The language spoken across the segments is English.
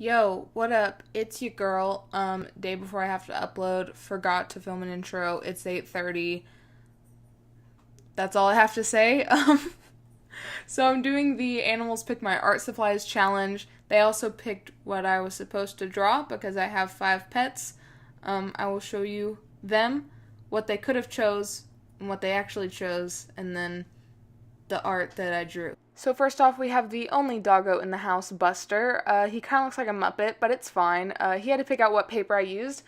Yo, what up? It's your girl. Day before I have to upload, forgot to film an intro. It's 8:30. That's all I have to say. So I'm doing the Animals Pick My Art Supplies challenge. They also picked what I was supposed to draw because I have 5 pets. I will show you them, what they could have chose, and what they actually chose, and then the art that I drew. So first off, we have the only doggo in the house, Buster. He kind of looks like a Muppet, but it's fine. He had to pick out what paper I used.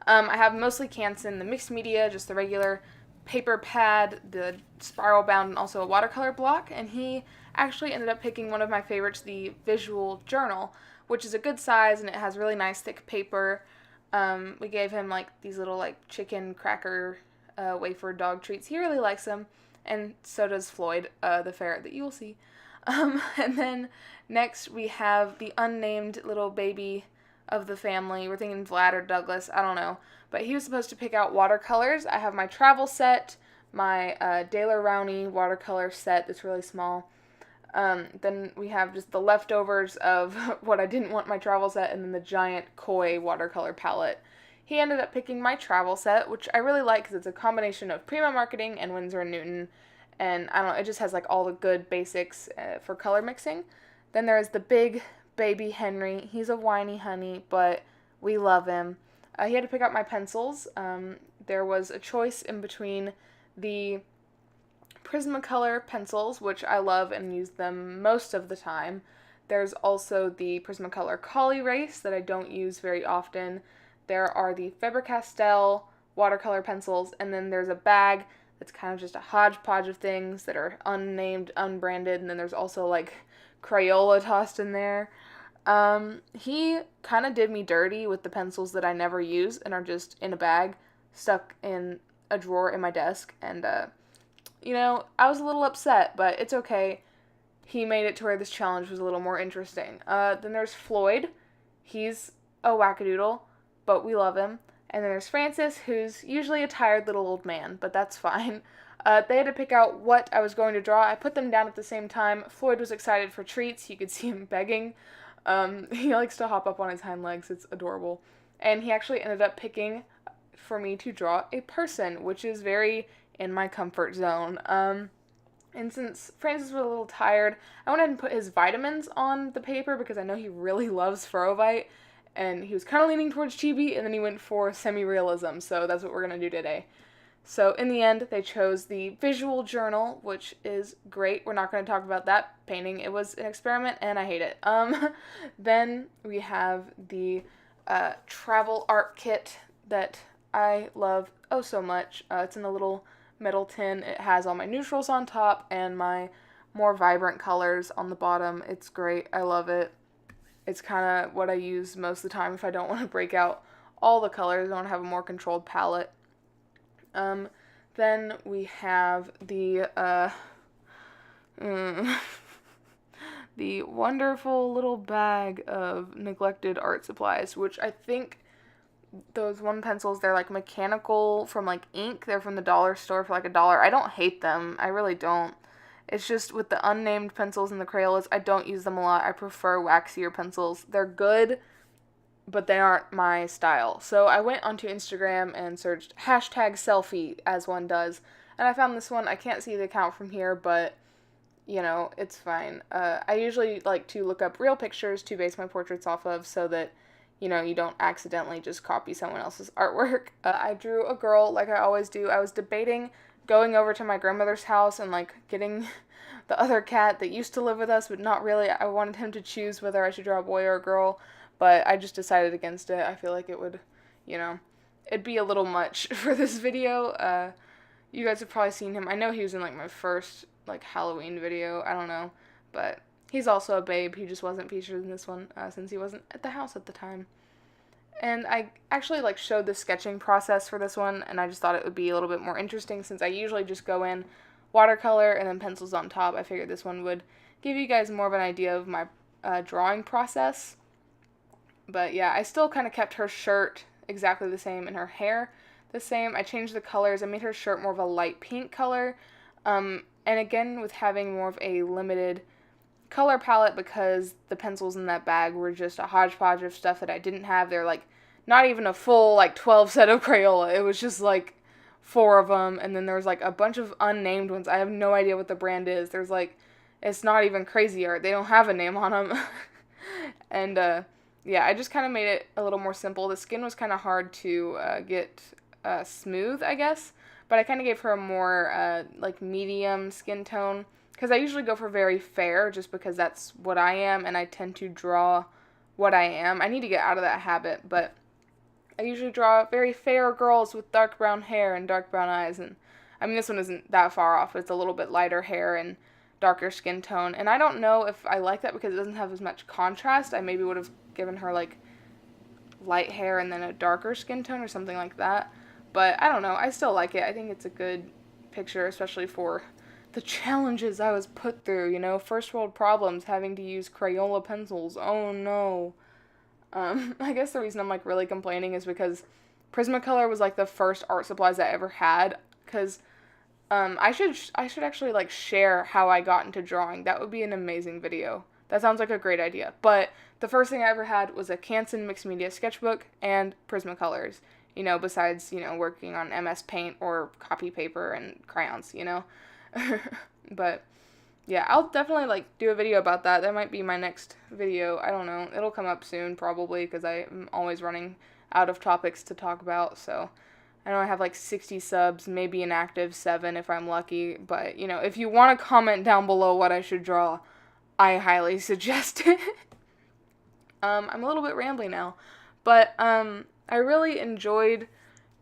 I have mostly Canson, the mixed media, just the regular paper pad, the spiral bound, and also a watercolor block. And he actually ended up picking one of my favorites, the visual journal, which is a good size and it has really nice thick paper. We gave him like these little like chicken cracker wafer dog treats. He really likes them, and so does Floyd, the ferret that you will see. And then next we have the unnamed little baby of the family. We're thinking Vlad or Douglas, I don't know. But he was supposed to pick out watercolors. I have my travel set, my Daler Rowney watercolor set that's really small. Then we have just the leftovers of what I didn't want my travel set, and then the giant koi watercolor palette. He ended up picking my travel set, which I really like because it's a combination of Prima Marketing and Winsor & Newton. And I don't know, it just has like all the good basics for color mixing. Then there's the big baby Henry. He's a whiny honey, but we love him. He had to pick out my pencils. There was a choice in between the Prismacolor pencils, which I love and use them most of the time. There's also the Prismacolor Collie Race that I don't use very often. There are the Faber-Castell watercolor pencils, and then there's a bag that's kind of just a hodgepodge of things that are unnamed, unbranded, and then there's also like Crayola tossed in there. He kind of did me dirty with the pencils that I never use and are just in a bag, stuck in a drawer in my desk, and I was a little upset, but it's okay. He made it to where this challenge was a little more interesting. Then there's Floyd. He's a wackadoodle, but we love him. And then there's Francis, who's usually a tired little old man, but that's fine. They had to pick out what I was going to draw. I put them down at the same time. Floyd was excited for treats. You could see him begging. He likes to hop up on his hind legs. It's adorable. And he actually ended up picking for me to draw a person, which is very in my comfort zone. And since Francis was a little tired, I went ahead and put his vitamins on the paper because I know he really loves Ferrovite. And he was kind of leaning towards chibi, and then he went for semi-realism, so that's what we're going to do today. So in the end, they chose the visual journal, which is great. We're not going to talk about that painting. It was an experiment, and I hate it. Then we have the travel art kit that I love oh so much. It's in a little metal tin. It has all my neutrals on top and my more vibrant colors on the bottom. It's great. I love it. It's kind of what I use most of the time if I don't want to break out all the colors. I want to have a more controlled palette. Then we have the the wonderful little bag of neglected art supplies, which I think those one pencils, they're like mechanical from like ink. They're from the dollar store for like $1. I don't hate them. I really don't. It's just with the unnamed pencils and the Crayolas, I don't use them a lot. I prefer waxier pencils. They're good, but they aren't my style. So I went onto Instagram and searched #selfie, as one does, and I found this one. I can't see the account from here, but, it's fine. I usually like to look up real pictures to base my portraits off of so that, you don't accidentally just copy someone else's artwork. I drew a girl like I always do. I was debating going over to my grandmother's house and like getting the other cat that used to live with us, but not really. I wanted him to choose whether I should draw a boy or a girl, but I just decided against it. I feel like it would, it'd be a little much for this video. You guys have probably seen him. I know he was in like my first like Halloween video. I don't know, but he's also a babe. He just wasn't featured in this one since he wasn't at the house at the time. And I actually like showed the sketching process for this one, and I just thought it would be a little bit more interesting since I usually just go in watercolor and then pencils on top. I figured this one would give you guys more of an idea of my drawing process. But yeah, I still kind of kept her shirt exactly the same and her hair the same. I changed the colors. I made her shirt more of a light pink color. And again, with having more of a limited color palette because the pencils in that bag were just a hodgepodge of stuff that I didn't have. They're like not even a full like 12 set of Crayola. It was just like 4 of them, and then there's like a bunch of unnamed ones. I have no idea what the brand is. There's like, it's not even Crazy Art. They don't have a name on them. And yeah, I just kind of made it a little more simple. The skin was kind of hard to get smooth, I guess, but I kind of gave her a more like medium skin tone, because I usually go for very fair just because that's what I am, and I tend to draw what I am. I need to get out of that habit, but I usually draw very fair girls with dark brown hair and dark brown eyes, and I mean, this one isn't that far off. It's a little bit lighter hair and darker skin tone, and I don't know if I like that because it doesn't have as much contrast. I maybe would have given her like light hair and then a darker skin tone or something like that, but I don't know. I still like it. I think it's a good picture, especially for the challenges I was put through, you know, first world problems, having to use Crayola pencils. Oh no. I guess the reason I'm like really complaining is because Prismacolor was like the first art supplies I ever had, because I should actually like share how I got into drawing. That would be an amazing video. That sounds like a great idea. But the first thing I ever had was a Canson mixed media sketchbook and Prismacolors, you know, besides, you know, working on MS Paint or copy paper and crayons, you know. But yeah, I'll definitely like do a video about that. That might be my next video. I don't know. It'll come up soon probably because I'm always running out of topics to talk about. So I know I have like 60 subs, maybe an active 7 if I'm lucky. But, you know, if you want to comment down below what I should draw, I highly suggest it. I'm a little bit rambly now. But I really enjoyed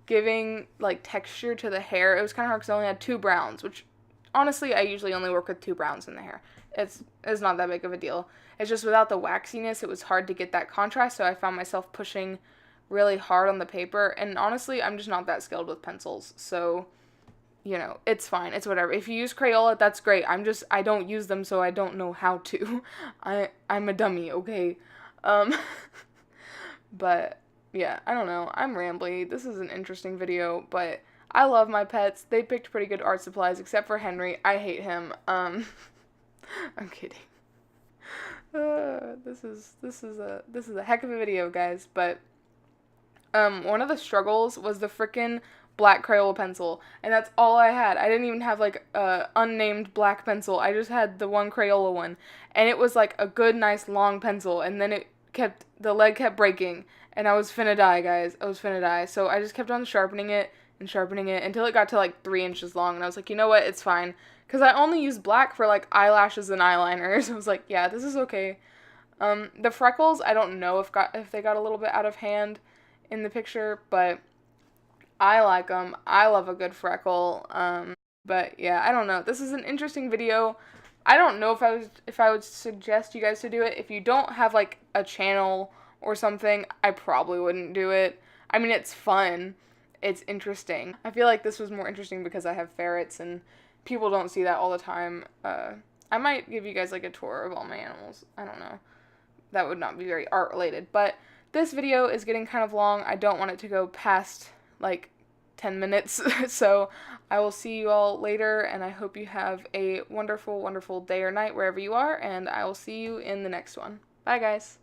giving like texture to the hair. It was kind of hard because I only had 2 browns, which honestly, I usually only work with 2 browns in the hair. It's not that big of a deal. It's just without the waxiness, it was hard to get that contrast, so I found myself pushing really hard on the paper, and honestly, I'm just not that skilled with pencils, so, you know, it's fine. It's whatever. If you use Crayola, that's great. I don't use them, so I don't know how to. I'm a dummy, okay? But, yeah, I don't know. I'm rambly. This is an interesting video, but I love my pets. They picked pretty good art supplies, except for Henry. I hate him. I'm kidding. This is a heck of a video, guys. But one of the struggles was the frickin' black Crayola pencil, and that's all I had. I didn't even have like a unnamed black pencil. I just had the one Crayola one, and it was like a good, nice long pencil. And then the leg kept breaking, and I was finna die, guys. I was finna die. So I just kept on sharpening it until it got to like 3 inches long, and I was like, you know what, it's fine, because I only use black for like eyelashes and eyeliners. I was like, yeah, this is okay. The freckles, I don't know if they got a little bit out of hand in the picture, but I like them. I love a good freckle. But yeah, I don't know. This is an interesting video. I don't know if I would suggest you guys to do it. If you don't have like a channel or something, I probably wouldn't do it. I mean, it's fun. It's interesting. I feel like this was more interesting because I have ferrets and people don't see that all the time. I might give you guys like a tour of all my animals. I don't know. That would not be very art related, but this video is getting kind of long. I don't want it to go past like 10 minutes. So I will see you all later, and I hope you have a wonderful, wonderful day or night wherever you are, and I will see you in the next one. Bye, guys.